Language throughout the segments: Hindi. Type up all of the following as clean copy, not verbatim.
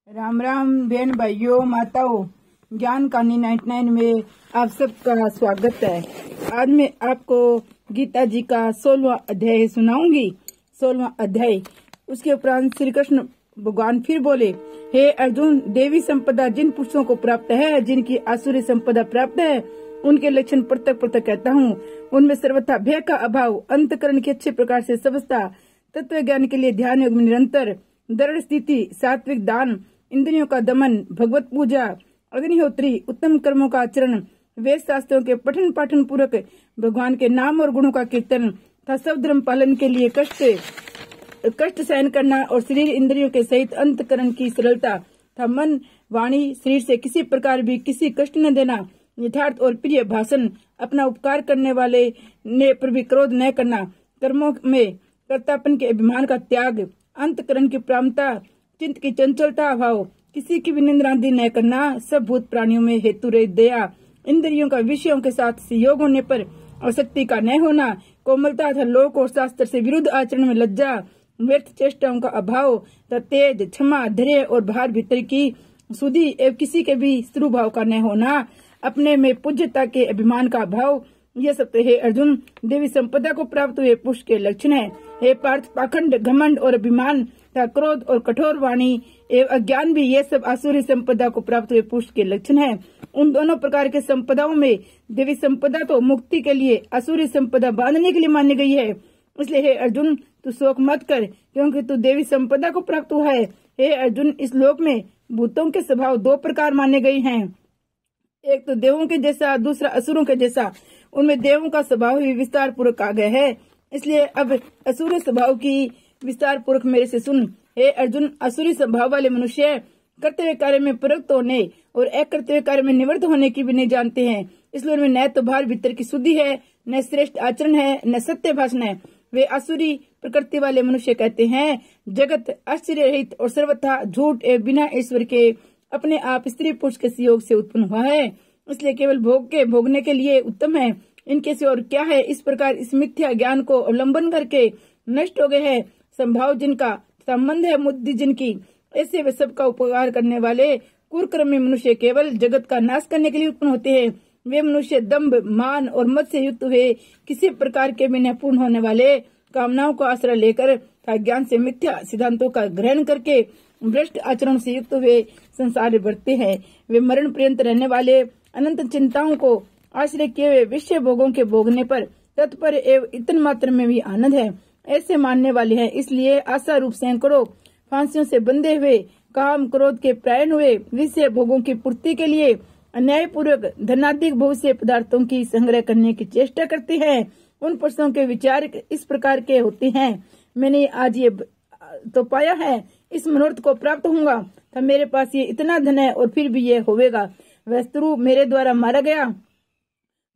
राम राम बहन भाइयों माताओं, ज्ञान कहानी 99 में आप सबका स्वागत है। आज मैं आपको गीता जी का 16वां अध्याय सुनाऊंगी। 16वां अध्याय। उसके उपरांत श्री कृष्ण भगवान फिर बोले, हे अर्जुन, देवी संपदा जिन पुरुषों को प्राप्त है, जिनकी आसुरी संपदा प्राप्त है, उनके लक्षण पृथक पृथक कहता हूँ। उनमें सर्वथा भय का अभाव, अंतकरण की अच्छे प्रकार से समझता, तत्व ज्ञान के लिए ध्यान योग में निरंतर, दृढ़ स्थिति, सात्विक दान, इंद्रियों का दमन, भगवत पूजा, अग्निहोत्री, उत्तम कर्मों का आचरण, वेद शास्त्रों के पठन पाठन पूर्वक भगवान के नाम और गुणों का कीर्तन तथा सब धर्म पालन के लिए कष्ट सहन करना और शरीर इंद्रियों के सहित अंतकरण की सरलता तथा मन वाणी शरीर से किसी प्रकार भी किसी कष्ट न देना, यथार्थ और प्रिय भाषण, अपना उपकार करने वाले ने पर भी क्रोध न करना, कर्मों में कर्तापन के अभिमान का त्याग, अंतकरण की प्रामता, चित्त की चंचलता अभाव, किसी की भी निंदादि न करना, सब भूत प्राणियों में हेतु रहित दया, इंद्रियों का विषयों के साथ सहयोग होने पर आसक्ति का न होना, कोमलता तथा लोक और शास्त्र से विरुद्ध आचरण में लज्जा, व्यर्थ चेष्टाओं का अभाव तथा तेज, क्षमा, धैर्य और बाहर भीतर की शुद्धि एवं किसी के भी स्त्रु भाव का न होना, अपने में पूज्यता के अभिमान का अभाव, ये सब हे अर्जुन देवी संपदा को प्राप्त हुए पुरुष के लक्षण है। हे पार्थ, पाखंड, घमंड और अभिमान तथा क्रोध और कठोर वाणी एवं अज्ञान भी ये सब आसुरी संपदा को प्राप्त हुए पुरुष के लक्षण है। उन दोनों प्रकार के संपदाओं में देवी संपदा तो मुक्ति के लिए, आसुरी संपदा बांधने के लिए मानी गई है। इसलिए हे अर्जुन, तू शोक मत कर, क्योंकि तू देवी संपदा को प्राप्त हुआ है। हे अर्जुन, इस लोक में भूतों के स्वभाव दो प्रकार माने गए हैं, एक तो देवों के जैसा, दूसरा असुरों के जैसा। उनमें देवों का स्वभाव ही विस्तार पूर्वक आ गया है, इसलिए अब असुर स्वभाव की विस्तार पूर्वक मेरे से सुन। हे अर्जुन, असुरी स्वभाव वाले मनुष्य कर्तव्य कार्य में प्रयुक्त होने और अकर्तव्य कार्य में निवृत्त होने की भी नहीं जानते हैं। इसलिए उनमें न तो बाहर भीतर की शुद्धि है, न श्रेष्ठ आचरण है, न सत्य भाषण है। वे असुरी प्रकृति वाले मनुष्य कहते हैं, जगत आश्चर्य रहित और सर्वथा झूठ एवं बिना ईश्वर के अपने आप स्त्री पुरुष के सहयोग से उत्पन्न हुआ है, इसलिए केवल भोग के भोगने के लिए उत्तम है। इनके से और क्या है। इस प्रकार इस मिथ्या ज्ञान को अवलंबन करके नष्ट हो गए हैं संभाव जिनका, संबंध है मुद्दि जिनकी, ऐसे वे सबका उपकार करने वाले कुकर्मी मनुष्य केवल जगत का नाश करने के लिए उत्पन्न होते हैं। वे मनुष्य दंभ, मान और मद से युक्त हुए, किसी प्रकार के बिना पूर्ण होने वाले कामनाओं को आश्रय लेकर तथा ज्ञान से मिथ्या सिद्धांतों का ग्रहण करके भ्रष्ट आचरण से युक्त हुए संसार में बढ़ते हैं। वे मरण पर्यंत रहने वाले अनंत चिंताओं को आश्रय किए हुए विषय भोगों के भोगने पर तत्पर एवं इतन मात्र में भी आनंद है, ऐसे मानने वाले हैं। इसलिए आशा रूप सैकड़ों फांसियों से बंधे हुए, काम क्रोध के प्रायण हुए, विषय भोगों की पूर्ति के लिए अन्याय पूर्वक धनाधिक भविष्य पदार्थों की संग्रह करने की चेष्टा करते हैं। उन पुरुषों के विचार इस प्रकार के होते हैं, मैंने आज ये तो पाया है, इस मनोरथ को प्राप्त होऊंगा, तो मेरे पास ये इतना धन है और फिर भी ये होवेगा। वह स्त्रु मेरे द्वारा मारा गया,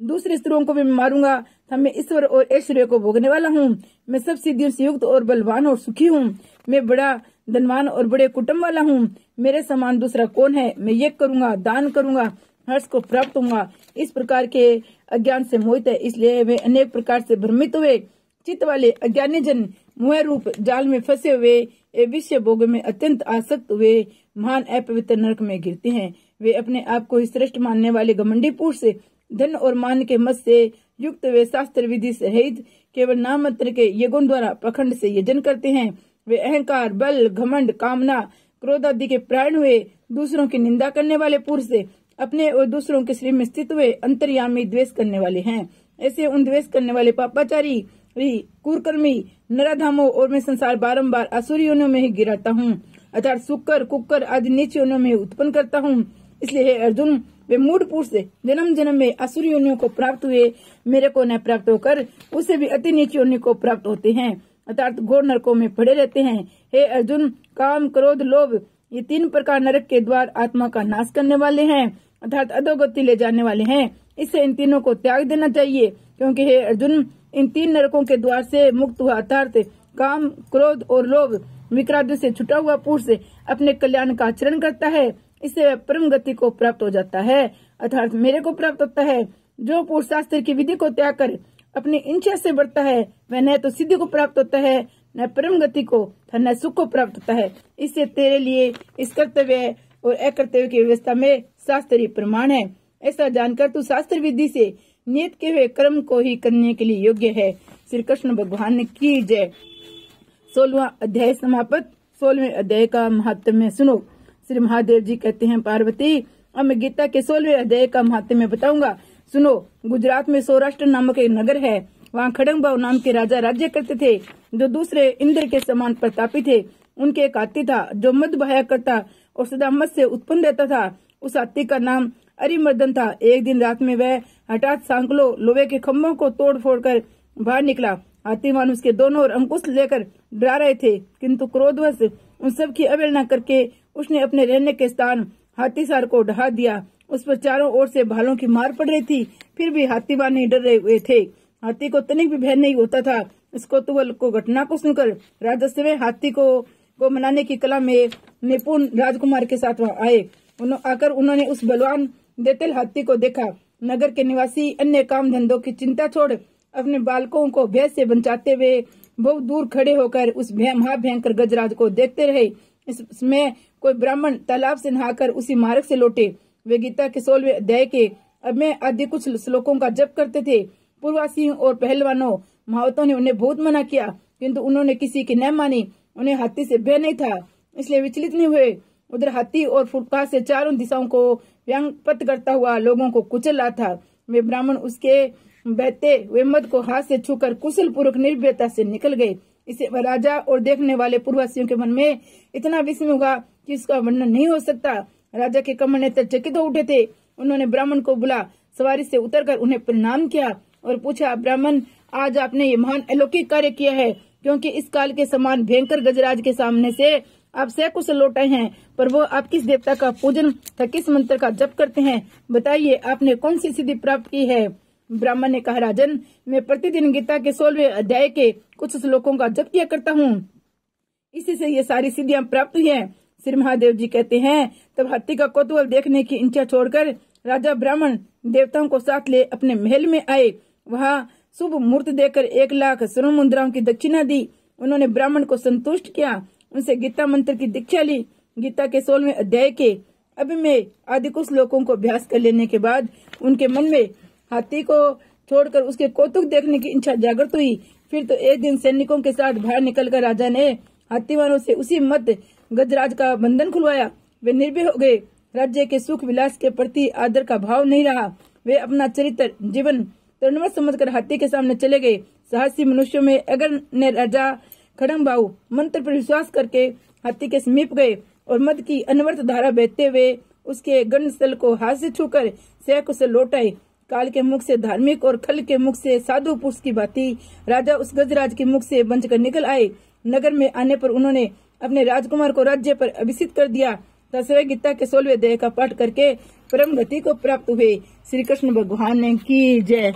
दूसरे स्त्रियों को भी मारूंगा, तो मैं ईश्वर और ऐश्वर्य को भोगने वाला हूँ। मैं सब सिद्धियों से युक्त और बलवान और सुखी हूँ। मैं बड़ा धनवान और बड़े कुटुंब वाला हूँ। मेरे समान दूसरा कौन है। मैं ये करूंगा, दान करूंगा, हर्ष को प्राप्त होऊंगा। इस प्रकार के अज्ञान से मोहित है, इसलिए वे अनेक प्रकार से भ्रमित हुए चित्त वाले अज्ञानी जन मोह रूप जाल में फंसे हुए, विषय भोग में अत्यंत आसक्त हुए महान अपवित्र नरक में गिरते हैं। वे अपने आप को श्रेष्ठ मानने वाले घमंडी पुरुष से धन और मान के मत से युक्त वे शास्त्र विधि सहित केवल नाम मात्र के यज्ञों द्वारा प्रखंड से यजन करते हैं। वे अहंकार, बल, घमंड, कामना, क्रोध आदि के प्राण हुए, दूसरों की निंदा करने वाले पुरुष से अपने और दूसरों के शरीर में स्थित हुए अंतर्यामी द्वेष करने वाले हैं। ऐसे उन द्वेष करने वाले पापाचारी, कुकर्मी, नराधामों और मैं संसार बारंबार असुरी योनियों में ही गिराता हूँ, अर्थात शुक्र, कुकर आदि नीच योनियों में उत्पन्न करता हूँ। इसलिए हे अर्जुन, वे मूढ़ पुरुष से जन्म जन्म में असुरी योनियों को प्राप्त हुए, मेरे को न प्राप्त होकर उससे भी अति नीच योनि को प्राप्त होते हैं, अर्थात घोर नरकों में पड़े रहते हैं। हे अर्जुन, काम, क्रोध, लोभ, ये तीन प्रकार नरक के द्वार आत्मा का नाश करने वाले हैं, अर्थात अधोगति ले जाने वाले हैं। इससे इन तीनों को त्याग देना चाहिए, क्योंकि हे अर्जुन, इन तीन नरकों के द्वार से मुक्त हुआ अर्थात काम, क्रोध और लोभ विक्रांति से छुटा हुआ पुरुष अपने कल्याण का आचरण करता है, इससे परम गति को प्राप्त हो जाता है, अर्थात मेरे को प्राप्त होता है। जो पुरुष शास्त्र की विधि को त्याग कर अपनी इच्छा से बढ़ता है, वह न तो सिद्धि को प्राप्त होता है, न परम गति को न सुख को प्राप्त होता है। इससे तेरे लिए इस कर्तव्य और अकर्तव्य की व्यवस्था में शास्त्रीय प्रमाण है। ऐसा जानकर तू शास्त्र विधि से नियत के हुए कर्म को ही करने के लिए योग्य है। श्री कृष्ण भगवान की जय। 16वां अध्याय समाप्त। 16वें अध्याय का महात्म्य सुनो। श्री महादेव जी कहते हैं, पार्वती अब मैं गीता के 16वें अध्याय का महात्म्य बताऊंगा, सुनो। गुजरात में सौराष्ट्र नामक एक नगर है। वहाँ खड़ंगबाऊ नाम के राजा राज्य करते थे, जो दूसरे इंद्र के समान प्रतापी थे। उनके एक हाथी था जो मद बहाया करता और सदा मद से उत्पन्न रहता था। उस हाथी का नाम अरिमर्दन था। एक दिन रात में वह हठात सांकलों लोहे के खम्भों को तोड़ फोड़ कर बाहर निकला। हाथीवान उसके दोनों ओर अंकुश लेकर डरा रहे थे, किंतु क्रोधवश उन सब की अवहेलना करके उसने अपने रहने के स्थान हाथीसार को ढहा दिया। उस पर चारों ओर से भालों की मार पड़ रही थी, फिर भी हाथीवान नहीं डर रहे हुए थे। हाथी को तनिक भी भय नहीं होता था। इस कौतूहल को घटना को सुनकर राजा स्वयं हाथी को मनाने की कला में निपुण राजकुमार के साथ वहाँ आए। आकर उन्होंने उस बलवान देतल हाथी को देखा। नगर के निवासी अन्य काम धंधों की चिंता छोड़ अपने बालकों को भय से बचाते हुए बहुत दूर खड़े होकर उस महाभयंकर गजराज को देखते रहे। इसमें कोई ब्राह्मण तालाब से नहाकर उसी मार्ग से लौटे। वे गीता के 16वें अध्याय के अब में आदि कुछ श्लोकों का जप करते थे। पूर्वासियों और पहलवानों महावतों ने उन्हें बहुत मना किया, किंतु उन्होंने किसी की न मानी। उन्हें हाथी से भय नहीं था, इसलिए विचलित नहीं हुए। उधर हाथी और फुटकार से चारों दिशाओं को व्यांगपत करता हुआ लोगों को कुचल रहा था। वे ब्राह्मण उसके बहते हुए मद को हाथ से छूकर कुशल पूर्वक निर्भयता से निकल गए। इसे राजा और देखने वाले पूर्ववासियों के मन में इतना विस्मय हुआ कि इसका वर्णन नहीं हो सकता। राजा के कमर नेत्र चकित हो उठे थे। उन्होंने ब्राह्मण को बुला सवारी से उतरकर उन्हें प्रणाम किया और पूछा, ब्राह्मण आज आपने ये महान अलौकिक कार्य किया है, क्योंकि इस काल के समान भयंकर गजराज के सामने से आप सकुशल लौट आए हैं, पर वो आप किस देवता का पूजन तथा किस मंत्र का जप करते हैं? बताइए, आपने कौन सी सिद्धि प्राप्त की है? ब्राह्मण ने कहा, राजन, मैं प्रतिदिन गीता के 16वें अध्याय के कुछ श्लोकों का जप किया करता हूँ, इसी से ये सारी सिद्धियां प्राप्त हुई हैं। श्री महादेव जी कहते हैं, तब हाथी का कौतूहल देखने की इच्छा छोड़कर राजा ब्राह्मण देवताओं को साथ ले अपने महल में आए। वहाँ शुभ मुहूर्त देकर 1 लाख स्वर्ण मुद्राओं की दक्षिणा दी। उन्होंने ब्राह्मण को संतुष्ट किया, उनसे गीता मंत्र की दीक्षा ली। गीता के 16वें अध्याय के अब में आदि कुछ श्लोकों को अभ्यास कर लेने के बाद उनके मन में हाथी को छोड़कर उसके कौतुक देखने की इच्छा जागृत हुई। फिर तो एक दिन सैनिकों के साथ बाहर निकलकर राजा ने हाथीवानों से उसी मत गजराज का बंधन खुलवाया। वे निर्भय हो गए। राज्य के सुख विलास के प्रति आदर का भाव नहीं रहा। वे अपना चरित्र जीवन तृणवत समझकर हाथी के सामने चले गए। साहसी मनुष्यों में अगर ने राजा खड़ंगबाऊ मंत्र पर विश्वास करके हाथी के समीप गए और मद की अनवर्त धारा बहते हुए उसके गंडस्थल को हाथ से छूकर सकुशल लौट आए। काल के मुख से धार्मिक और खल के मुख से साधु पुरुष की भांति राजा उस गजराज के मुख से बचकर निकल आए। नगर में आने पर उन्होंने अपने राजकुमार को राज्य पर अभिषिक्त कर दिया। तस्वे गीता के 16वें अध्याय का पाठ करके परम गति को प्राप्त हुए। श्री कृष्ण भगवान की जय।